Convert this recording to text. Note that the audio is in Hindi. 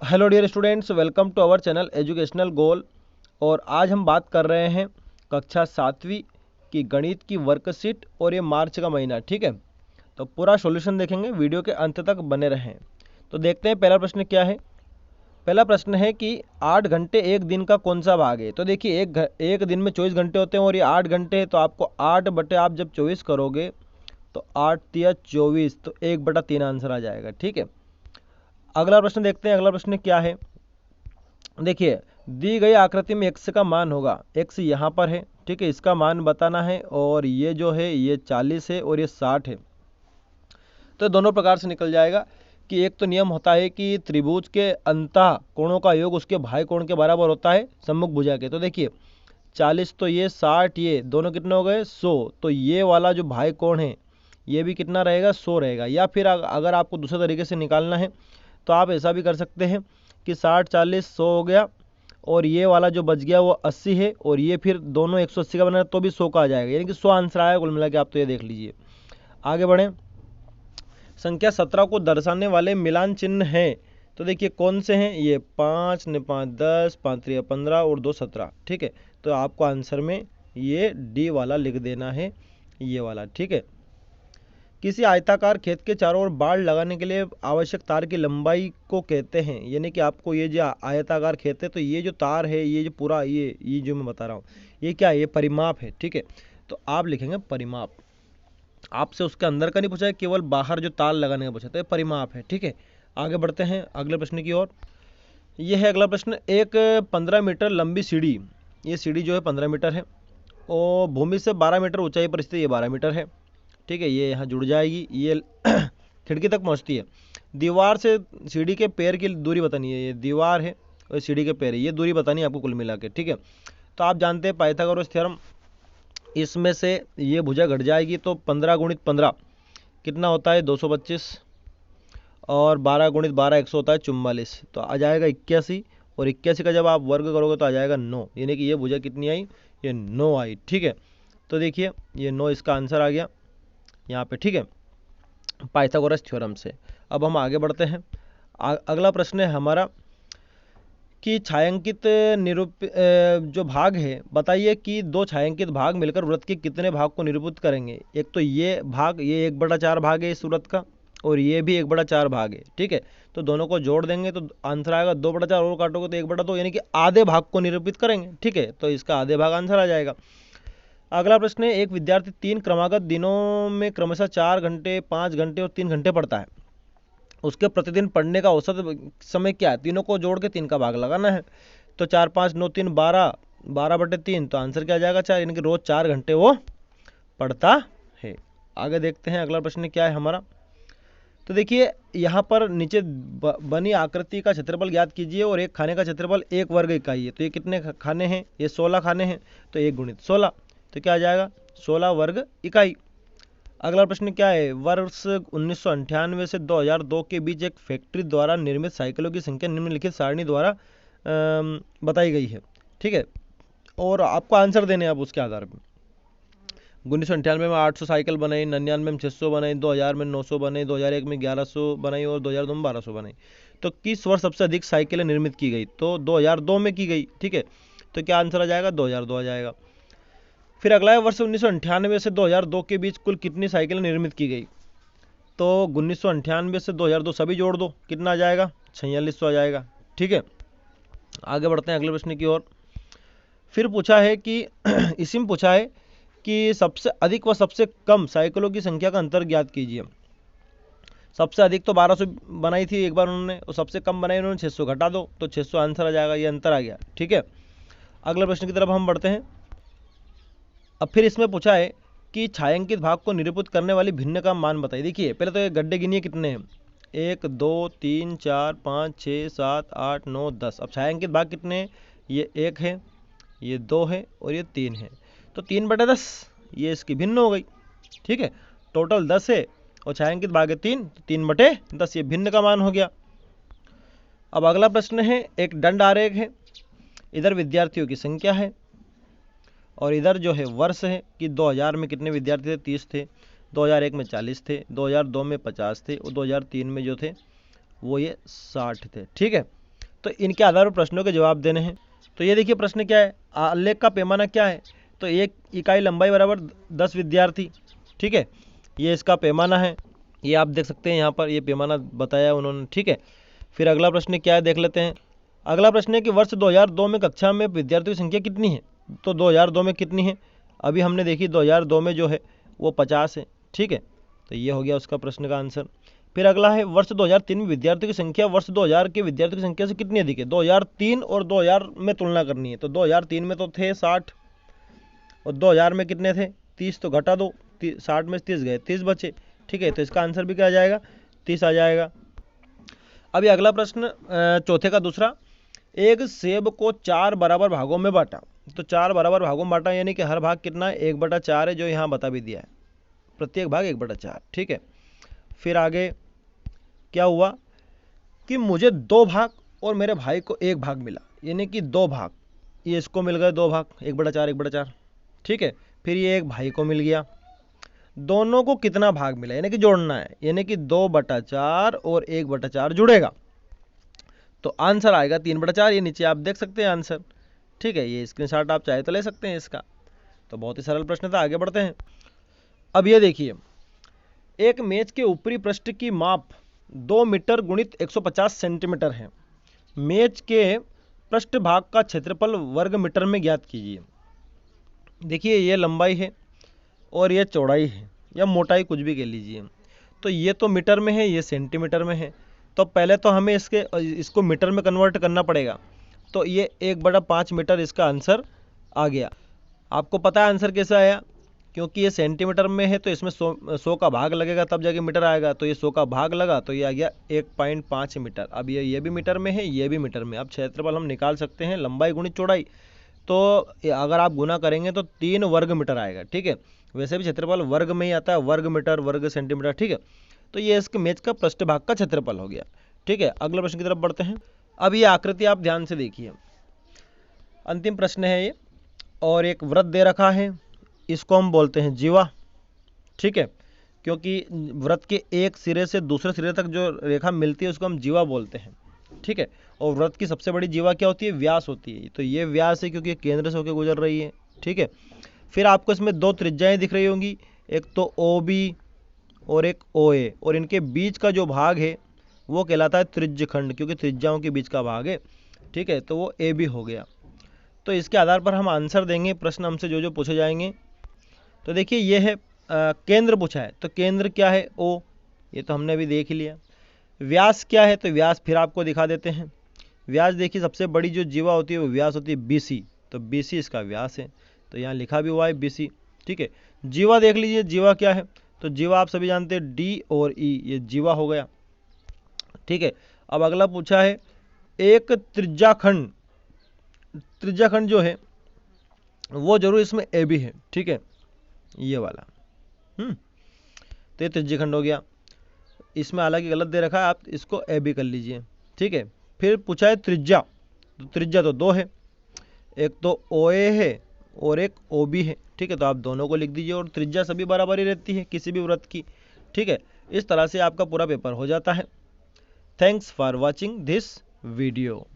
Hello dear students, welcome to our channel educational goal. और आज हम बात कर रहे हैं कक्षा 7वीं की गणित की वर्कशीट और ये मार्च का महीना। ठीक है, तो पूरा सॉल्यूशन देखेंगे, वीडियो के अंत तक बने रहें। तो देखते हैं पहला प्रश्न क्या है। पहला प्रश्न है कि 8 घंटे एक दिन का कौन सा भाग है। तो देखिए एक दिन में 24 घंटे होते हैं और ये 8 घंटे है, तो आपको 8 बटे आप जब 24 करोगे तो 8 तिया 24, तो 1/3 आंसर आ जाएगा। ठीक है, अगला प्रश्न देखते हैं। अगला प्रश्न क्या है, देखिए दी गई आकृति में x का मान होगा, x यहाँ पर है। ठीक है, इसका मान बताना है और ये जो है ये 40 है और ये 60 है। तो दोनों प्रकार से निकल जाएगा कि एक तो नियम होता है कि त्रिभुज के अंतः कोणों का योग उसके भाई कोण के बराबर होता है सम्मुख भुजा के। तो देखिए 40 तो ये 60, ये दोनों कितने हो गए 100, तो ये वाला जो भाई कोण है ये भी कितना रहेगा 100 रहेगा। या फिर अगर आपको दूसरे तरीके से निकालना है तो आप ऐसा भी कर सकते हैं कि 60 40 100 हो गया और ये वाला जो बच गया वो 80 है और ये फिर दोनों 180 का बना तो भी 100 का आ जाएगा, यानी कि 100 आंसर आएगा कुल मिला के। आप तो ये देख लीजिए। आगे बढ़ें, संख्या 17 को दर्शाने वाले मिलान चिन्ह हैं। तो देखिए कौन से हैं, ये 5 ने 5 10, 5 3 15 और 2 17। ठीक है, तो आपको आंसर में ये डी वाला लिख देना है, ये वाला। ठीक है, किसी आयताकार खेत के चारों ओर बाड़ लगाने के लिए आवश्यक तार की लंबाई को कहते हैं। यानी कि आपको ये जो आयताकार खेत है तो ये जो तार है, ये जो पूरा ये जो मैं बता रहा हूँ ये क्या है, ये परिमाप है। ठीक है, तो आप लिखेंगे परिमाप। आपसे उसके अंदर का नहीं पूछा है, केवल बाहर जो तार लगाने का पूछा, तो ये परिमाप है। ठीक है, आगे बढ़ते हैं अगले प्रश्न की ओर। ये है अगला प्रश्न, एक 15 मीटर लंबी सीढ़ी, ये सीढ़ी जो है 15 मीटर है और भूमि से 12 मीटर ऊंचाई पर स्थित ये 12 मीटर है। ठीक है, ये यहाँ जुड़ जाएगी, ये खिड़की तक पहुँचती है। दीवार से सीढ़ी के पैर की दूरी बतानी है, ये दीवार है और सीढ़ी के पैर है, ये दूरी बतानी है आपको कुल मिला के। ठीक है, तो आप जानते हैं पाइथागोरस थ्योरम, इसमें से ये भुजा घट जाएगी तो 15 गुणित 15 कितना होता है 225 और 12 गुणित 12 100 होता है 44, तो आ जाएगा 81 और 81 का जब आप वर्ग करोगे तो आ जाएगा 9, यानी कि ये भुजा कितनी आई, ये 9 आई। ठीक है, तो देखिए ये 9 इसका आंसर आ गया यहाँ पे। ठीक है, पाइथागोरस थ्योरम से। अब हम आगे बढ़ते हैं। अगला प्रश्न है हमारा कि छायांकित जो भाग है, बताइए कि दो छायांकित भाग मिलकर वृत्त के कितने भाग को निरूपित करेंगे। एक तो ये भाग, ये 1/4 भाग है इस वृत्त का और ये भी 1/4 भाग है। ठीक है, तो दोनों को जोड़ देंगे तो आंसर आएगा 2/4 और काटोगे तो 1/2, यानी कि आधे भाग को निरूपित करेंगे। ठीक है, तो इसका आधे भाग आंसर आ जाएगा। अगला प्रश्न है, एक विद्यार्थी 3 क्रमागत दिनों में क्रमशः 4 घंटे 5 घंटे और 3 घंटे पढ़ता है। उसके प्रतिदिन पढ़ने का औसत समय क्या है। तीनों को जोड़ के 3 का भाग लगाना है, तो 4 5 9 3 12, 12/3, तो आंसर क्या आ जाएगा 4, यानी कि रोज 4 घंटे वो पढ़ता है। आगे देखते हैं अगला प्रश्न क्या है हमारा। तो देखिए यहाँ पर नीचे बनी आकृति का क्षेत्रफल ज्ञात कीजिए और एक खाने का क्षेत्रफल 1 वर्ग इकाई है। तो ये कितने खाने हैं, ये 16 खाने हैं, तो 1 गुणित 16, तो क्या आ जाएगा 16 वर्ग इकाई। अगला प्रश्न क्या है, वर्ष 1998 से 2002 के बीच एक फैक्ट्री द्वारा निर्मित साइकिलों की संख्या निम्नलिखित सारणी द्वारा बताई गई है। ठीक है, और आपको आंसर देने हैं आप उसके आधार पर। 1998 में 800 साइकिल बनाई, 99 में 600 बनाई, 2000 में 900 बनाई, 2001 में 1100 बनाई और 2002 में 1200 बनाई। तो किस वर्ष सबसे अधिक साइकिलें निर्मित की गई, तो 2002 में की गई। ठीक है, तो क्या आंसर आ जाएगा 2002 आ जाएगा। फिर अगला है, वर्ष 1998 से 2002 के बीच कुल कितनी साइकिलें निर्मित की गई। तो 1998 से 2002 सभी जोड़ दो, कितना आ जाएगा 4600 आ जाएगा। ठीक है, आगे बढ़ते हैं अगले प्रश्न की ओर। फिर पूछा है कि इसी में पूछा है कि सबसे अधिक व सबसे कम साइकिलों की संख्या का अंतर ज्ञात कीजिए। सबसे अधिक तो 1200 बनाई थी एक बार उन्होंने, और सबसे कम बनाई उन्होंने 600, घटा दो तो 600 आंसर आ जाएगा, ये अंतर आ गया। ठीक है, अगले प्रश्न की तरफ हम बढ़ते हैं। अब फिर इसमें पूछा है कि छायांकित भाग को निरूपित करने वाली भिन्न का मान बताइए। देखिए पहले तो ये गड्ढे गिनिए कितने हैं, 1 2 3 4 5 6 7 8 9 10। अब छायांकित भाग कितने हैं, ये 1 है, ये 2 है और ये 3 है, तो 3/10 ये इसकी भिन्न हो गई। ठीक है, टोटल 10 है और छायांकित भाग है 3, तो 3/10 ये भिन्न का मान हो गया। अब अगला प्रश्न है, एक दंड आरेख है, इधर विद्यार्थियों की संख्या है और इधर जो है वर्ष है कि 2000 में कितने विद्यार्थी थे 30 थे, 2001 में 40 थे, 2002 में 50 थे और 2003 में जो थे वो ये 60 थे। ठीक है, तो इनके आधार पर प्रश्नों के जवाब देने हैं। तो ये देखिए प्रश्न क्या है, आलेख का पैमाना क्या है, तो 1 इकाई लंबाई बराबर 10 विद्यार्थी, ठीक है, ये इसका पैमाना है, ये आप देख सकते हैं यहाँ पर ये पैमाना बताया है उन्होंने, ठीक है। फिर अगला प्रश्न क्या है देख लेते हैं। अगला प्रश्न है कि वर्ष 2002 में कक्षा में विद्यार्थियों की संख्या कितनी है, तो 2002 में कितनी है, अभी हमने देखी 2002 में जो है वो 50 है, ठीक है, तो ये हो गया उसका प्रश्न का आंसर। फिर अगला है वर्ष 2003 में विद्यार्थियों की संख्या वर्ष 2000 के विद्यार्थियों की संख्या से कितनी अधिक है, 2003 और 2000 में तुलना करनी है। तो 2003 में तो थे 60 और 2000 में कितने थे 30, तो घटा दो, 60 में 30 गए, 30 बचे, ठीक है, तो इसका आंसर भी क्या आ जाएगा 30 आ जाएगा। अभी अगला प्रश्न चौथे का दूसरा, एक सेब को 4 बराबर भागों में बांटा, तो 4 बराबर भागों में बांटा यानी कि हर भाग कितना है 1/4 है, जो यहाँ बता भी दिया है, प्रत्येक भाग 1/4, ठीक है। फिर आगे क्या हुआ कि मुझे 2 भाग और मेरे भाई को 1 भाग मिला, यानी कि 2 भाग, ये इसको मिल गए 2 भाग 1/4 1/4, ठीक है। फिर ये 1 भाई को मिल गया, दोनों को कितना भाग मिला यानी कि जोड़ना है, यानी कि 2/4 और 1/4 जुड़ेगा, तो आंसर आएगा 3/4, ये नीचे आप देख सकते हैं आंसर, ठीक है, ये स्क्रीनशॉट आप चाहे तो ले सकते हैं इसका। तो बहुत ही सरल प्रश्न था, आगे बढ़ते हैं। अब ये देखिए, एक मेज के ऊपरी पृष्ठ की माप 2 मीटर गुणित 150 सेंटीमीटर है, मेज के पृष्ठ भाग का क्षेत्रफल वर्ग मीटर में ज्ञात कीजिए। देखिए ये लंबाई है और ये चौड़ाई है या मोटाई कुछ भी कह लीजिए, तो ये तो मीटर में है, ये सेंटीमीटर में है, तो पहले तो हमें इसको मीटर में कन्वर्ट करना पड़ेगा, तो ये 1/5 मीटर इसका आंसर आ गया। आपको पता है आंसर कैसे आया, क्योंकि ये सेंटीमीटर में है तो इसमें 100 का भाग लगेगा तब जाके मीटर आएगा, तो ये 100 का भाग लगा तो ये आ गया 1.5 मीटर। अब ये भी मीटर में है, ये भी मीटर में। अब क्षेत्रफल हम निकाल सकते हैं, लंबाई गुणित चौड़ाई, तो अगर आप गुना करेंगे तो 3 वर्ग मीटर आएगा, ठीक है। वैसे भी क्षेत्रफल वर्ग में ही आता है, वर्ग मीटर वर्ग सेंटीमीटर, ठीक है। तो ये इसके मेज का पृष्ठ भाग का क्षेत्रफल हो गया, ठीक है। अगले प्रश्न की तरफ बढ़ते हैं। अब ये आकृति आप ध्यान से देखिए, अंतिम प्रश्न है ये, और एक वृत्त दे रखा है, इसको हम बोलते हैं जीवा, ठीक है, क्योंकि वृत्त के एक सिरे से दूसरे सिरे तक जो रेखा मिलती है उसको हम जीवा बोलते हैं, ठीक है। और वृत्त की सबसे बड़ी जीवा क्या होती है, व्यास होती है, तो ये व्यास है क्योंकि केंद्र से होकर गुजर रही है, ठीक है। फिर आपको इसमें 2 त्रिज्याएं दिख रही होंगी, एक तो OB और एक OA, और इनके बीच का जो भाग है वो कहलाता है त्रिज्यखंड, क्योंकि त्रिज्याओं के बीच का भाग है, ठीक है, तो वो AB हो गया। तो इसके आधार पर हम आंसर देंगे, प्रश्न हमसे जो जो पूछे जाएंगे। तो देखिए ये है केंद्र पूछा है, तो केंद्र क्या है O, ये तो हमने अभी देख ही लिया। व्यास क्या है, तो व्यास फिर आपको दिखा देते हैं। व्यास देखिए सबसे बड़ी जो जीवा होती है वो व्यास होती है BC, तो BC इसका व्यास है, तो यहाँ लिखा भी हुआ है BC, ठीक है। जीवा देख लीजिए, जीवा क्या है, तो जीवा आप सभी जानते हैं D और E, ये जीवा हो गया, ठीक है। अब अगला पूछा है एक त्रिज्याखंड, त्रिज्याखंड जो है वो जरूर इसमें AB है, ठीक है, ये वाला, तो ये त्रिज्याखंड हो गया। इसमें हालांकि गलत दे रखा है, आप इसको AB कर लीजिए, ठीक है। फिर पूछा है त्रिज्या, तो त्रिज्या तो 2 है, एक तो OA है और एक OB है, ठीक है, तो आप दोनों को लिख दीजिए, और त्रिज्या सभी बराबर ही रहती है किसी भी वृत्त की, ठीक है। इस तरह से आपका पूरा पेपर हो जाता है। Thanks for watching this video.